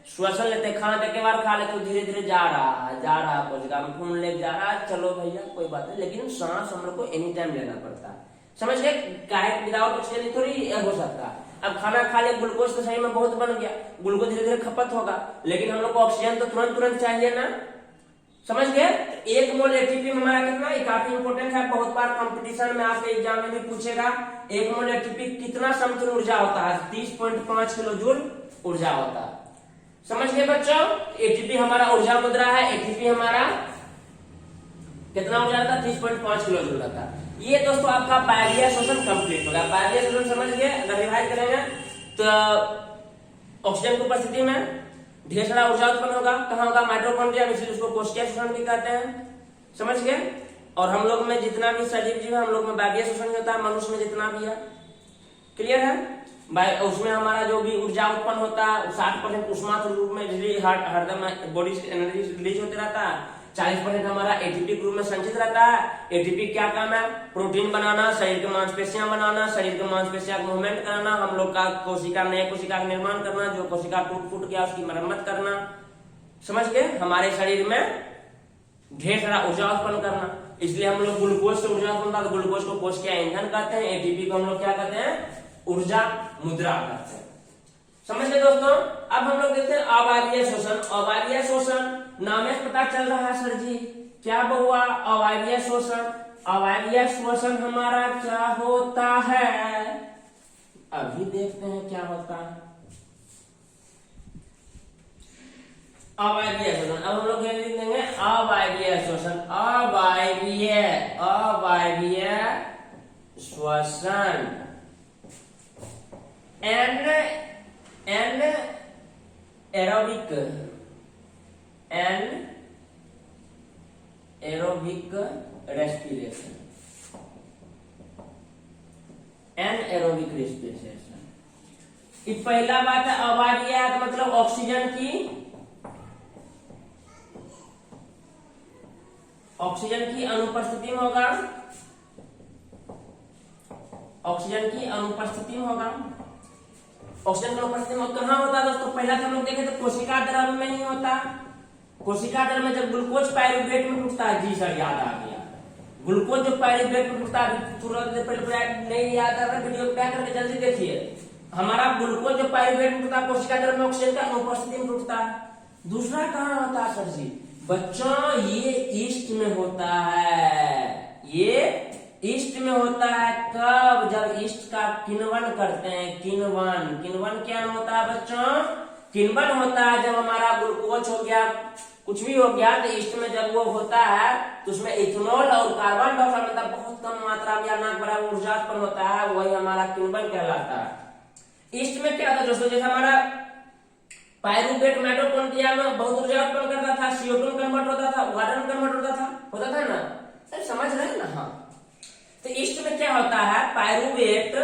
श्वसन लेते हैं, खाना के बाद खा लेते हैं, धीरे धीरे जा रहा कोशिका में खून ले जा रहा है, चलो भैया कोई बात नहीं, लेकिन सांस हम लोग को एनी टाइम लेना पड़ता है। समझ गए? काहे विदाउट ऑक्सीजन थोड़ी हो सकता है। अब खाना खा ले, ग्लूकोज तो शरीर में बहुत बन गया, ग्लूकोज धीरे धीरे खपत होगा, लेकिन हम लोग को ऑक्सीजन तो तुरंत चाहिए ना। समझ गए? 1 मोल एटीपी हमारा कितना, ये काफी इंपोर्टेंट है, बहुत बार कंपटीशन में आपके एग्जाम में भी पूछेगा। 1 मोल एटीपी कितना समतुल्य ऊर्जा होता है? 30.5 किलो जूल ऊर्जा होता है। समझ गए बच्चों? एटीपी हमारा ऊर्जा मुद्रा है, एटीपी हमारा कितना ऊर्जा रहता है? 30.5 किलो जूल रहता है। ये दोस्तों आपका बायरिया शोषण कंप्लीट होगा। बायरिया शोषण समझ गए? अगर रिवाइज करेंगे तो ऑक्सीजन की उपस्थिति में ढेर सारा ऊर्जा उत्पन्न होगा। कहाँ होगा? माइटोकॉन्ड्रिया में, इसलिए उसको कोशिकीय शोषण भी कहते हैं। समझ गए? और हम लोग में जितना भी सजीव जीव है, हम लोग में बायरिया शोषण होता है, मनुष्य में जितना भी है। क्लियर है? उसमें हमारा जो भी ऊर्जा उत्पन्न होता है 60% ऊष्मा के रूप में हरदम बॉडी से एनर्जी रिलीज होते रहता है। 40% हमारा एटीपी के रूप में संचित रहता है। एटीपी क्या काम है? प्रोटीन बनाना, शरीर के मांसपेशियां बनाना, शरीर के मांसपेशियां को मूवमेंट कराना, हम लोग का कोशिका, नए कोशिका का निर्माण करना, जो कोशिका टूट फूट गया उसकी मरम्मत करना। समझ गए? हमारे शरीर में ढेर सारा ऊर्जा उत्पन्न करना। इसलिए हम लोग ग्लूकोज से ऊर्जा उत्पन्न करते हैं, ग्लूकोज को कोशिकीय ईंधन कहते हैं। एटीपी को हम लोग क्या कहते हैं? ऊर्जा मुद्रा कहते हैं। समझ गए दोस्तों? अब हम लोग देखते हैं अवायवीय शोषण। अवायवीय शोषण नाम से पता चल रहा है सर जी, क्या हुआ? अवायवीय शोषण। अवायवीय शोषण हमारा क्या होता है? अभी देखते हैं क्या होता है अवायवीय शोषण। अब हम लोग लिख देंगे अवायवीय शोषण। अवायवीय श्वसन and aerobic respiration. Aerobic respiration. ये पहला बात है। अवायवीय मतलब ऑक्सीजन की अनुपस्थिति में होगा। ऑक्सीजन की अनुपस्थिति में होगा। ऑक्सीजन की अनुपस्थिति में कहां होता है दोस्तों? पहला तो हम लोग देखे तो कोशिका द्रव्य में नहीं होता। कोशिका द्रव्य में जब ग्लूकोज पायरुवेट में टूटता है, जी सर याद आ गया, ग्लूकोज जो पायरुवेट में टूटता है, तुरंत नहीं याद आ रहा, वीडियो बैक करके जल्दी देखिए। हमारा ग्लूकोज जो पायरुवेट में टूटता है, कोशिका द्रव्य में ऑक्सीजन का अनुपस्थिति में टूटता है। दूसरा कहां होता है सर जी? बच्चों ये ईस्ट में होता है। ये ईस्ट में होता है। कब? जब ईस्ट का किण्वन करते हैं। किण्वन क्या होता है बच्चों? किण्वन होता है जब हमारा ग्लूकोज हो गया, कुछ भी हो गया, तो ईस्ट में जब वो होता है तो उसमें इथेनॉल और कार्बन डाइऑक्साइड मतलब बहुत कम मात्रा में या ना बराबर ऊर्जा उत्पन्न होता है, वही हमारा किण्वन कहलाता है। ईस्ट में क्या होता है दोस्तों? जैसे हमारा पायरुवेट माइटोकॉन्ड्रिया में बहुत ऊर्जा उत्पन्न करता था, CO2 में कन्वर्ट होता था, वाटर में कन्वर्ट होता था ना सर? समझ रहे हैं ना? हाँ। तो ईस्ट में क्या होता है? पायरुवेट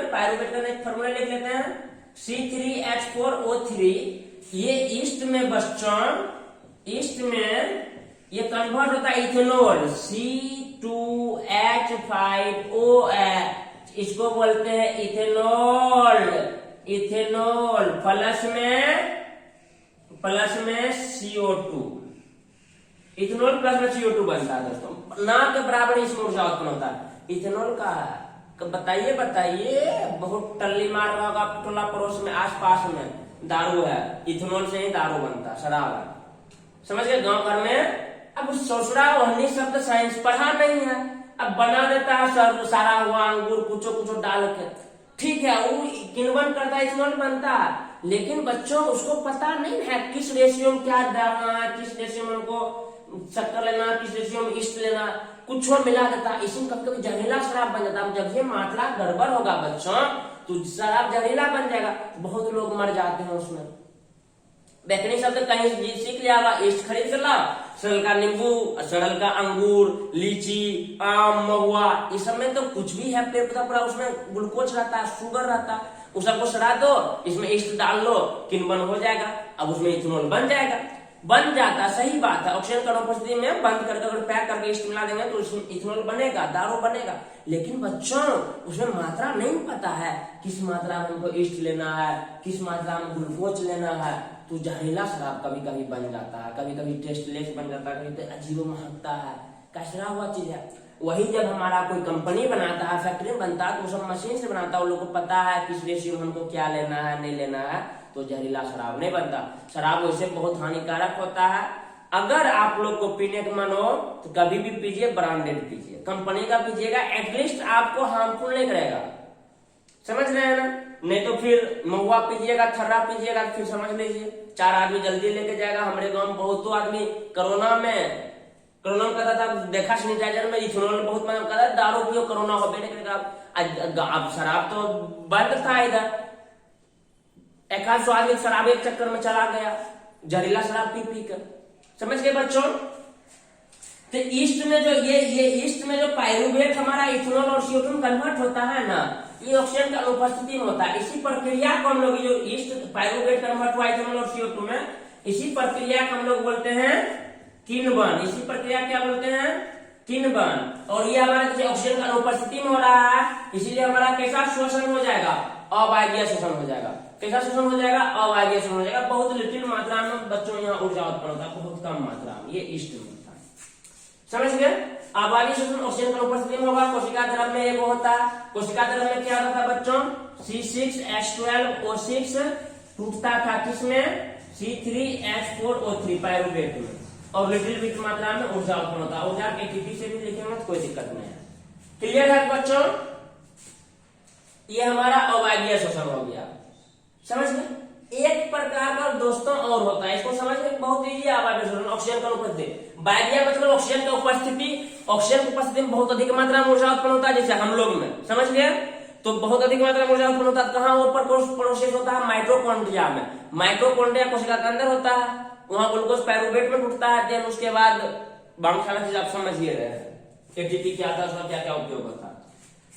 का एक फॉर्मूला लिख लेते हैं, C3H4O3। ये ईस्ट में बच्चों, ईस्ट में ये कन्वर्ट होता है इथेनॉल, C2H5OH, इसको बोलते हैं इथेनॉल प्लस में CO2। इथेनॉल प्लस में CO2 बनता है दोस्तों, ना के बराबर इसमें ऊर्जा उत्पन्न होता है। इथेनॉल का बताइए बहुत टल्ली मार रहा होगा टोला पड़ोस में, आसपास में दारू है, इथेनॉल से ही दारू बनता है, शराब है। समझ गए? गांव घर में अब ससुरा वहनी शब्द साइंस पढ़ा नहीं है, अब बना देता है सर सारा हुआ अंगूर कुछ डाल के, ठीक है, वो किण्वन करता है, इथेनॉल बनता है, लेकिन बच्चों उसको पता नहीं है किस रेशियो में क्या डालना है, किस रेशियो में उनको शक्कर लेना, किस रेशियो में ईस्ट लेना, कुछ मिला देता। इसमें कभी कभी जहरीला शराब बन जाता है। जब ये मात्रा गड़बड़ होगा बच्चों तो शराब जहरीला बन जाएगा, बहुत लोग मर जाते हैं उसमें। बैकनी शब्द कहीं सीख लिया होगा, ईस्ट खरीद कर लाओ, सरल का नींबू, सरल का अंगूर, लीची, आम, महुआ, इस सब में तो कुछ भी है पेड़ पौधा, पूरा उसमें ग्लूकोज रहता है, शुगर रहता है, उस सबको सड़ा दो, इसमें ईस्ट डाल लो, किण्वन हो जाएगा, अब उसमें इथेनॉल बन जाता। सही बात है, ऑक्सीजन की अनुपस्थिति में बंद करके अगर पैक करके ईस्ट मिला देंगे तो उसमें इथेनॉल बनेगा, दारू बनेगा। लेकिन बच्चों उसमें मात्रा नहीं पता है, किस मात्रा में हमको ईस्ट लेना है, किस मात्रा में ग्लूकोज लेना है, तो जहरीला शराब कभी कभी बन जाता है, कभी कभी टेस्टलेस बन जाता है, कभी तो अजीब महकता है, कचरा हुआ चीज है। वही जब हमारा कोई कंपनी बनाता है, फैक्ट्री में बनता है, तो सब मशीन से बनाता है, उन लोगों को पता है किस रेशियो में हमको क्या लेना है नहीं लेना है, तो जहरीला शराब नहीं बनता। शराब वैसे बहुत हानिकारक होता है, अगर आप लोग को पीने का मन हो तो कभी भी पीजिए, ब्रांडेड पीजिए, कंपनी का पीजिएगा, एटलीस्ट आपको हार्मफुल नहीं करेगा। समझ रहे हैं ना? नहीं तो फिर महुआ पीजिएगा, थर्रा पीजिएगा, फिर समझ लीजिए 4 आदमी जल्दी लेके जाएगा। हमारे गांव में बहुत आदमी कोरोना में कहता था, देखा सैनिटाइजर में इथेनॉल बहुत मतलब कहता था दारू पियो कोरोना हो बेटे करेगा। अब शराब तो बंद था इधर, 100 आदमी शराब एक चक्कर में चला गया, जहरीला शराब पी पी कर। समझ गए बच्चों? तो ईस्ट में जो ये ईस्ट में जो पायरुवेट हमारा इथेनॉल और CO2 में कन्वर्ट होता है ना, ये ऑक्सीजन का अनुपस्थिति में होता है। इसी प्रक्रिया को हम लोग जो ईस्ट पायरुवेट कन्वर्ट हुआ इथेनॉल और CO2 में, इसी प्रक्रिया को हम लोग बोलते हैं किण्वन। इसी प्रक्रिया क्या बोलते हैं? किण्वन। और ये हमारा जैसे ऑक्सीजन का अनुपस्थिति में हो रहा है, इसीलिए हमारा कैसा शोषण हो जाएगा? अवायवीय शोषण हो जाएगा। कैसा शोषण हो जाएगा? अवायवीय शोषण हो जाएगा। बहुत लिटिल मात्रा में बच्चों यहाँ ऊर्जा उत्पन्न होता है, बहुत कम मात्रा में। ये ईस्ट में होता है। समझ गए? अवायवीय शोषण ऑक्सीजन का उपस्थिति में होगा। कोशिका द्रव में एक होता है। कोशिका द्रव में क्या होता है बच्चों? C6H12O6 टूटता था किसमें? C3H4O3 पायरुवेट में। और लिटिल बिट मात्रा में ऊर्जा उत्पन्न होता है। ऊर्जा ATP से भी लिखेंगे तो कोई दिक्कत नहीं है। क्लियर है बच्चों? ये हमारा अवायवीय शोषण हो गया। समझ गए? एक प्रकार का दोस्तों और होता है, इसको समझ में बहुत इजी है। अवायवीय शोषण ऑक्सीजन का उपस्थिति, वायवीय मतलब ऑक्सीजन का उपस्थिति। ऑक्सीजन की उपस्थिति में बहुत अधिक मात्रा में ऊर्जा उत्पन्न होता है, जैसे हम लोग में। समझ गए? तो बहुत अधिक मात्रा में ऊर्जा उत्पन्न होता है। कहाँ ऊपर प्रोसेस होता है? माइटोकॉन्ड्रिया में। माइटोकॉन्ड्रिया कोशिका के अंदर होता है, वहां ग्लूकोज पायरुवेट में टूटता है। देन उसके बाद बांग्लादेश चीज आप समझिए रहे हैं, ATP क्या था, उसका क्या क्या उपयोग होता है।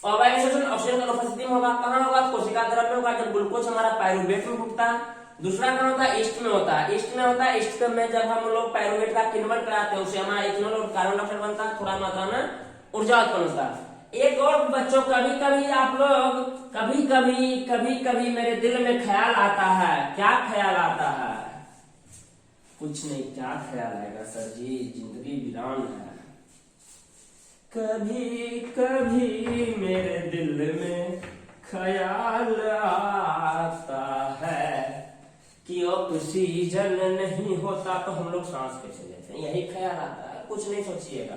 अवायवीय शोषण ऑक्सीजन का उपस्थिति में होगा। कहाँ होगा? कोशिका द्रव में होगा, जब ग्लूकोज हमारा पायरुवेट में टूटता है। दूसरा कहाँ होता है? ईस्ट में होता है। ईस्ट में होता है, ईस्ट में जब हम लोग पायरुवेट का किण्वन कराते हैं, उससे हमारा इथेनॉल और कार्बन डाइऑक्साइड बनता है, थोड़ा मात्रा में ऊर्जा उत्पन्न होता है। एक और बच्चों, कभी कभी आप लोग कभी कभी मेरे दिल में ख्याल आता है। क्या ख्याल आता है? कुछ नहीं, क्या ख्याल आएगा सर जी, जिंदगी वीरान है। कभी कभी मेरे दिल में ख्याल आता है कि ऑक्सीजन नहीं होता तो हम लोग सांस कैसे लेते हैं, यही ख्याल आता है। कुछ नहीं सोचिएगा,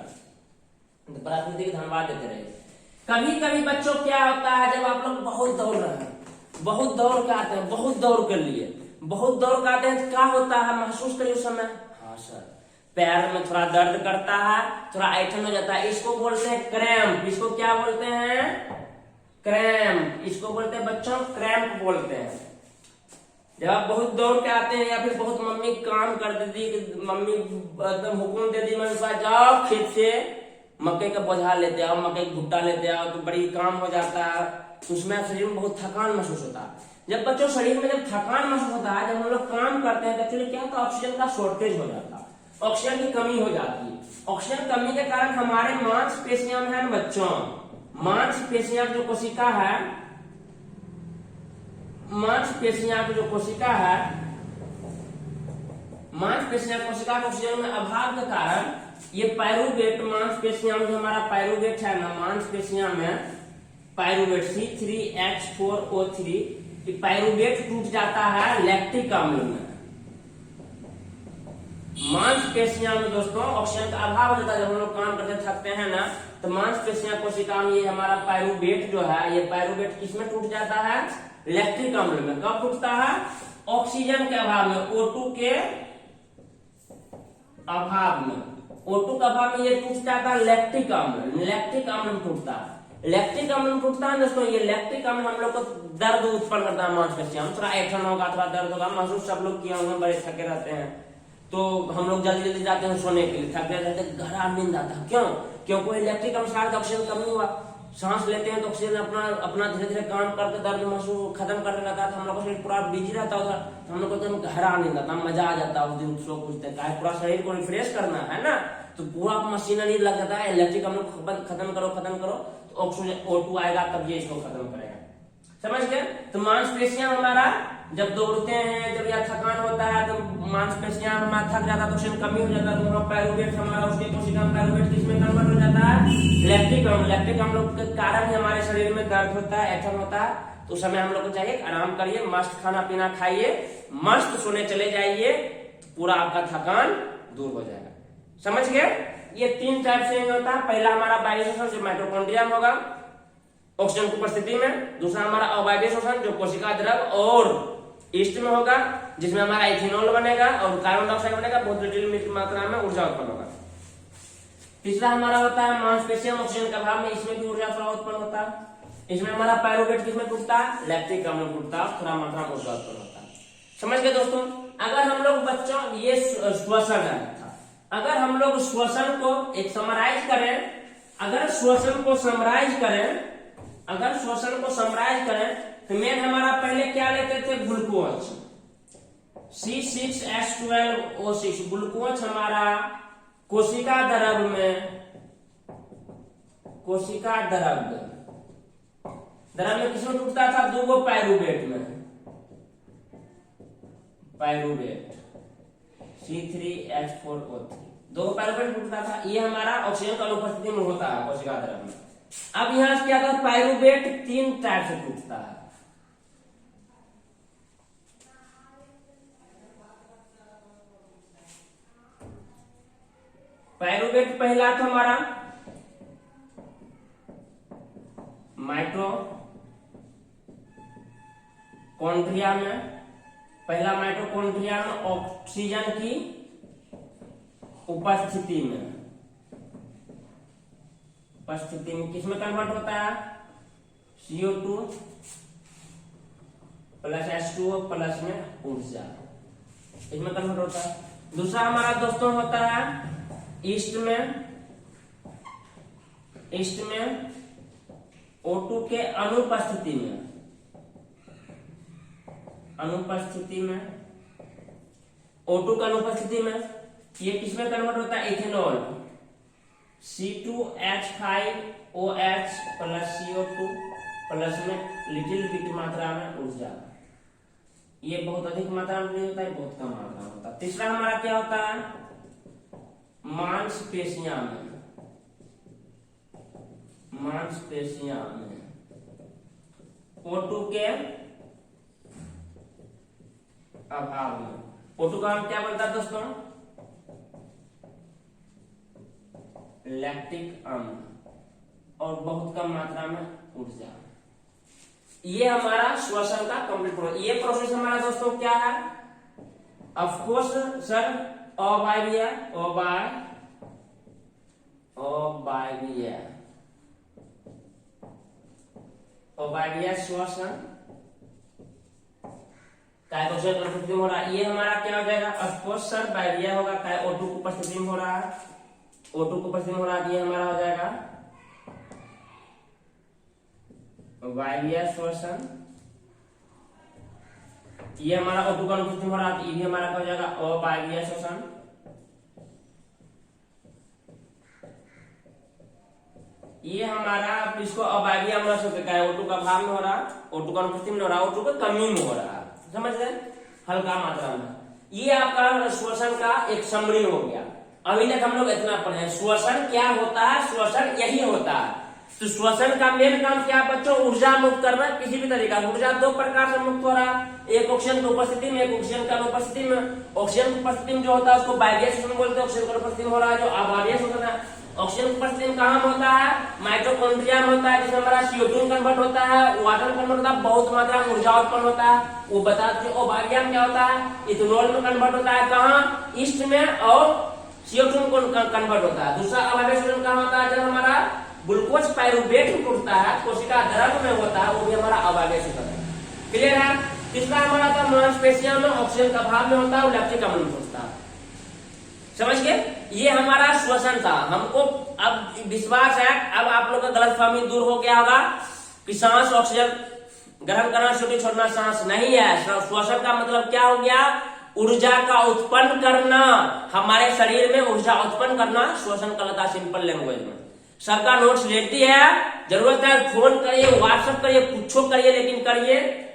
तो प्राकृतिक धन्यवाद देते रहिए। कभी कभी बच्चों क्या होता है, जब आप लोग बहुत दौड़ रहे हैं, बहुत दौड़ के आते हैं, बहुत दौड़ कर लिए, बहुत दौड़ के आते हैं, क्या होता है महसूस करिए उस समय? हाँ सर, पैर में थोड़ा दर्द करता है, थोड़ा ऐंठन हो जाता है। इसको बोलते हैं क्रैम्प। इसको क्या बोलते हैं? क्रैम्प। इसको बोलते हैं बच्चों क्रैम्प बोलते हैं। जब आप बहुत दौड़ के आते हैं, या फिर बहुत मम्मी काम कर देती, मम्मी एकदम हुक्म दे दी, मम्मी पास जाओ खेत से मकई का बोझा लेते आओ, मकई का भुट्टा लेते आओ, तो बड़ी काम हो जाता है। उसमें शरीर में बहुत थकान महसूस होता है। जब बच्चों शरीर में जब थकान महसूस होता है, जब हम लोग काम करते हैं, तो एक्चुअली क्या होता है? ऑक्सीजन का शॉर्टेज हो जाता है, ऑक्सीजन की कमी हो जाती है। ऑक्सीजन कमी के कारण हमारे मांसपेशियां में है बच्चों, मांसपेशियां जो कोशिका है, मांसपेशियां की जो कोशिका है, मांसपेशियां कोशिका के ऑक्सीजन में अभाव के कारण ये पायरुवेट मांसपेशियां में जो हमारा पायरुवेट है ना, मांसपेशियां में पायरुवेट C3H4O3 पायरुवेट टूट जाता है लैक्टिक अम्ल में। मांसपेशियां में दोस्तों ऑक्सीजन का अभाव हो जाता है। जब हम लोग काम करते थकते हैं ना, तो मांसपेशियां कोशिका में ये हमारा पायरुवेट जो है, ये पायरुवेट किसमें टूट जाता है? लैक्टिक अम्ल में। कब टूटता है? ऑक्सीजन के अभाव में, O2 के अभाव में। O2 के अभाव में ये टूट जाता है लैक्टिक अम्ल। लैक्टिक अम्ल में टूटता है, लैक्टिक अम्ल में टूटता है दोस्तों। ये लैक्टिक अम्ल हम लोग को दर्द उत्पन्न करता है मांसपेशियां में। थोड़ा ऐंठन होगा, थोड़ा दर्द होगा, महसूस सब लोग किए होंगे, बड़े थके रहते हैं, तो हम लोग जल्दी जल्दी जाते हैं सोने के लिए, थके रहते हैं, गहरा नींद आता है। क्यों? क्योंकि इलेक्ट्रिक अनुसार ऑक्सीजन कमी हुआ, सांस लेते हैं तो ऑक्सीजन अपना धीरे धीरे काम करके दर्द महसूस खत्म करने लगता है। तो हम लोग का शरीर पूरा बिजी रहता है, तो हम लोग को एकदम गहरा नींद आता है, मजा आ जाता है उस दिन। सो पूछते हैं पूरा शरीर को रिफ्रेश करना है ना, तो पूरा मशीनरी लग जाता है। इलेक्ट्रिक हम लोग खत्म करो, तो ऑक्सीजन O2 आएगा, तब ये इसको खत्म करेगा। समझ गए? तो मांसपेशियां हमारा जब दौड़ते हैं, जब यह थकान होता है, तो मांसपेशियां हमारा थक जाता है, तो ऑक्सीजन कमी हो जाता है, तो पायरुवेट हमारा उसके कोशिका में पायरुवेट किसमें कन्वर्ट हो जाता है? लैक्टिक अम्ल। लैक्टिक अम्ल के कारण ही हमारे शरीर में दर्द होता है, ऐठन होता है। तो उस समय हम लोग को चाहिए आराम करिए, मस्त खाना पीना खाइए, मस्त सोने चले जाइए, पूरा आपका थकान दूर हो जाएगा। समझ गए? ये 3 टाइप से होता है। पहला हमारा बाह्य शोषण जो माइटोकॉन्ड्रिया में होगा ऑक्सीजन की उपस्थिति में। दूसरा हमारा अबाह्य शोषण जो कोशिका द्रव और ईस्ट में होगा, जिसमें हमारा इथेनॉल बनेगा और कार्बन डाइऑक्साइड बनेगा, बहुत लिटिल मात्रा में ऊर्जा उत्पन्न होगा। तीसरा हमारा होता है मांसपेशियों में ऑक्सीजन के अभाव में, इसमें भी ऊर्जा थोड़ा उत्पन्न होता है। इसमें हमारा पायरुवेट किसमें टूटता है? लैक्टिक अम्ल टूटता है, थोड़ा मात्रा में ऊर्जा उत्पन्न होता है। समझ गए दोस्तों? अगर हम लोग बच्चों ये श्वसन है, अगर हम लोग श्वसन को एक समराइज करें, अगर श्वसन को समराइज करें तो मेन हमारा पहले क्या लेते थे? Glucose C6H12O6। ग्लूकोज हमारा कोशिका द्रव में किसमें टूटता था? 2 पायरुवेट में, पायरुवेट C3H4O3, 2 पायरुवेट टूटता था। ये हमारा ऑक्सीजन का अनुपस्थिति में होता है कोशिका द्रव में। अब यहां से क्या था? पायरुवेट 3 टाइप से टूटता है। पायरुवेट पहला था हमारा माइटोकॉन्ड्रिया में, पहला माइटोकॉन्ड्रिया में ऑक्सीजन की उपस्थिति में किसमें कन्वर्ट होता है? CO2 प्लस H2O प्लस में ऊर्जा, इसमें कन्वर्ट होता है। दूसरा हमारा दोस्तों होता है ईस्ट में O2 के अनुपस्थिति में O2 का अनुपस्थिति में ये किसमें कन्वर्ट होता है? Ethanol C2H5OH plus CO2 plus में लिटिल बिट मात्रा में ऊर्जा। ये बहुत अधिक मात्रा में नहीं होता है, बहुत कम मात्रा में होता है। तीसरा हमारा क्या होता है? मांसपेशियां में O2 के अभाव में। O2 का हम क्या बनता है दोस्तों? लैक्टिक अम्ल और बहुत कम मात्रा में ऊर्जा। ये हमारा श्वसन का कंप्लीट प्रोसेस। ये प्रोसेस हमारा दोस्तों क्या है? ऑफ कोर्स सर अबाह्य श्वसन काय क्वेश्चन उपस्थिति में हो रहा है। ये हमारा क्या हो जाएगा? ऑफकोर्स सर बाह्य होगा, काय O2 की उपस्थिति में हो रहा है, O2 की उपस्थिति में हो रहा है। ये हमारा हो जाएगा बाह्य श्वसन। ये हमारा O2 का अनुपस्थिति में हो रहा है, ये भी हमारा क्या हो जाएगा? अबाह्य श्वसन। ये हमारा इसको अबाह्य अम्ल से O2 का अभाव में हो रहा है, O2 का अनुपस्थिति में हो रहा है, O2 का कमी में हो रहा है। समझ गए? हल्का मात्रा में। ये आपका श्वसन का एक समरी हो गया। अभी तक हम लोग इतना पढ़े। श्वसन क्या होता है? श्वसन यही होता है। तो श्वसन का मेन काम क्या बच्चों? ऊर्जा मुक्त करना किसी भी तरीका से। ऊर्जा 2 प्रकार से मुक्त हो रहा है, एक ऑक्सीजन की उपस्थिति में, एक ऑक्सीजन की अनुपस्थिति में। ऑक्सीजन की उपस्थिति में जो होता है उसको बाह्य श्वसन बोलते हैं, ऑक्सीजन की अनुपस्थिति में हो रहा है जो अबाह्य श्वसन है। ऑक्सीजन की उपस्थिति में कहाँ होता है? माइटोकॉन्ड्रिया में होता है, जिसमें हमारा CO2 कन्वर्ट होता है, वाटर कन्वर्ट होता है, बहुत मात्रा में ऊर्जा उत्पन्न होता है। वो बताते हैं अबाह्य में क्या होता है? इथेनॉल में कन्वर्ट होता है, कहाँ? ईस्ट में, और CO2 में कन्वर्ट होता है। दूसरा अबाह्य श्वसन कहाँ होता है? जब हमारा ग्लूकोज पायरुवेट में टूटता है, कोशिका द्रव में होता है, वो भी हमारा अबाह्य श्वसन है। क्लियर है? तीसरा हमारा था मांसपेशियों में ऑक्सीजन का अभाव में होता है, वो लैक्टिक अम्ल में होता है। समझ गए? ये हमारा श्वसन था। हमको अब विश्वास है, अब आप लोग का गलतफहमी दूर हो गया होगा कि सांस ऑक्सीजन ग्रहण करना, छोड़ना सांस नहीं है। श्वसन का मतलब क्या हो गया? ऊर्जा का उत्पन्न करना, हमारे शरीर में ऊर्जा उत्पन्न करना श्वसन कहलाता है सिंपल लैंग्वेज में। सर का नोट्स लेती है, जरूरत है फोन करिए, व्हाट्सएप करिए, कुछ करिए, लेकिन करिए,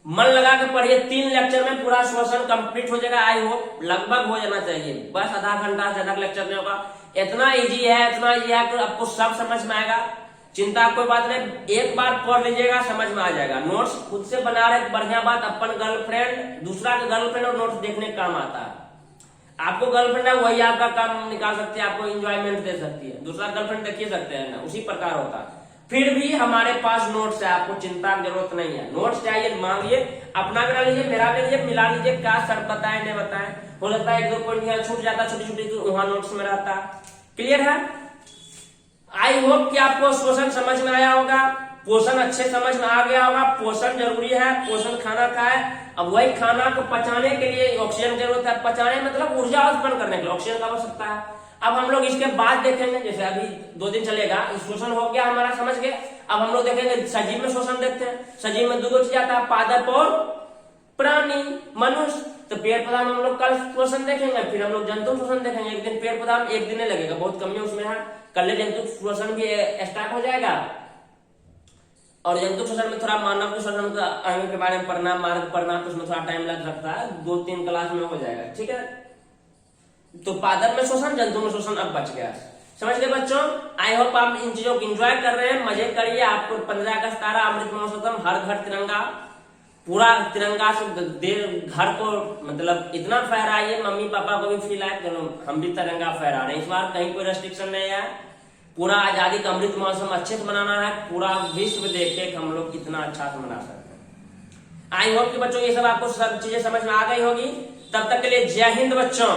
मन लगा के पढ़िए। 3 लेक्चर में पूरा श्वसन कंप्लीट हो जाएगा। आई होप लगभग हो जाना चाहिए, बस आधा घंटा से ज्यादा लेक्चर नहीं होगा। इतना इजी है, इतना इजी है, तो आपको सब समझ में आएगा। चिंता कोई बात नहीं, एक बार पढ़ लीजिएगा, समझ में आ जाएगा। नोट्स खुद से बना रहे, बढ़िया बात। अपन गर्लफ्रेंड, दूसरा का गर्लफ्रेंड और नोट्स देखने का काम आता है। आपको गर्लफ्रेंड है वही आपका काम निकाल सकती है, आपको एंजॉयमेंट दे सकती है, दूसरा गर्लफ्रेंड देखिए सकते हैं ना, उसी प्रकार होता है। फिर भी हमारे पास नोट्स है, आपको चिंता की जरूरत नहीं है। नोट्स चाहिए मांगिए, अपना भी लीजिए, मेरा भी लीजिए, मिला लीजिए, क्या सर बताए नहीं बताए, हो सकता है 1-2 पॉइंट यहाँ छूट जाता, छोटी छोटी तो वहां नोट्स में रहता। क्लियर है? आई होप कि आपको पोषण समझ में आया होगा, पोषण अच्छे समझ में आ गया होगा। पोषण जरूरी है, पोषण खाना खाए। अब वही खाना को पचाने के लिए ऑक्सीजन की जरूरत है, पचाने मतलब ऊर्जा उत्पन्न करने के लिए ऑक्सीजन की आवश्यकता है। अब हम लोग इसके बाद देखेंगे, जैसे अभी 2 दिन चलेगा, शोषण हो गया हमारा, समझ गए। अब हम लोग देखेंगे सजीव में शोषण देखते हैं। सजीव में 2 चीज आता है, पादप और प्राणी, मनुष्य। तो पेड़ पौधा में हम लोग कल शोषण देखेंगे, फिर हम लोग जंतु शोषण देखेंगे। एक दिन पेड़ पौधा में 1 दिन नहीं लगेगा, बहुत कमी उसमें है। कल जंतु शोषण भी स्टार्ट हो जाएगा, और जंतु शोषण में थोड़ा मानव के शोषण के बारे में पढ़ना, मानव पढ़ना, तो उसमें थोड़ा टाइम लग सकता है, 2-3 क्लास में हो जाएगा, ठीक है। तो पादप में शोषण, जंतु में शोषण अब बच गया। समझ गए बच्चों? आई होप आप इन चीजों को एंजॉय कर रहे हैं, मजे करिए। आपको 15 अगस्त आ रहा, अमृत महोत्सव, हर घर तिरंगा, पूरा तिरंगा से घर को मतलब इतना फहराइए, मम्मी पापा को भी फील आए चलो हम भी तिरंगा फहरा रहे हैं। इस बार कहीं कोई रेस्ट्रिक्शन नहीं है, पूरा आजादी का अमृत महोत्सव अच्छे से मनाना है, पूरा विश्व देखे हम लोग कितना अच्छा से मना सकते हैं। आई होप कि बच्चों ये सब आपको सब चीजें समझ में आ गई होगी। तब तक के लिए जय हिंद बच्चों।